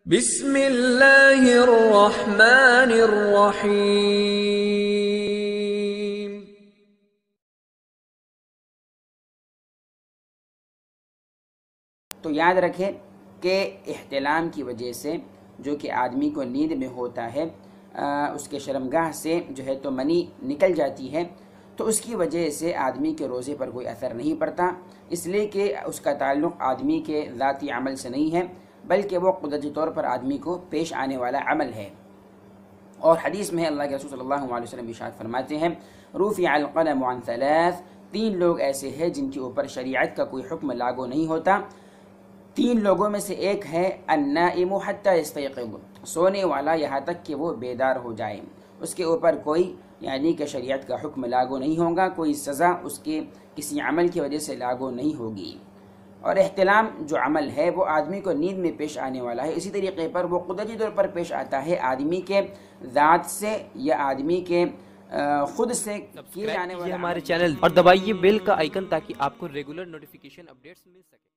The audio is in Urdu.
بسم اللہ الرحمن الرحیم۔ تو یاد رکھیں کہ احتلام کی وجہ سے جو کہ آدمی کو نیند میں ہوتا ہے، اس کے شرمگاہ سے جو ہے تو منی نکل جاتی ہے، تو اس کی وجہ سے آدمی کے روزے پر کوئی اثر نہیں پڑتا، اس لیے کہ اس کا تعلق آدمی کے ذاتی عمل سے نہیں ہے، بلکہ وہ قدرتی طور پر آدمی کو پیش آنے والا عمل ہے۔ اور حدیث میں اللہ کے رسول صلی اللہ علیہ وسلم ارشاد فرماتے ہیں، رفع القلم عن ثلاث، 3 لوگ ایسے ہیں جن کے اوپر شریعت کا کوئی حکم لاگو نہیں ہوتا۔ 3 لوگوں میں سے ایک ہے النائم حتی یستیقظ، سونے والا یہاں تک کہ وہ بیدار ہو جائے، اس کے اوپر کوئی یعنی کہ شریعت کا حکم لاگو نہیں ہوگا، کوئی سزا اس کے کسی عمل کی وجہ سے لاگو نہیں ہوگی۔ اور احتلام جو عمل ہے وہ آدمی کو نیند میں پیش آنے والا ہے، اسی طریقے پر وہ قدرتی طور پر پیش آتا ہے آدمی کے ذات سے یا آدمی کے خود سے کیے جانے والا۔ ہمارے چینل اور دبائیے بیل کا آئیکن تاکہ آپ کو ریگولر نوٹیفیکیشن اپڈیٹس مل سکے۔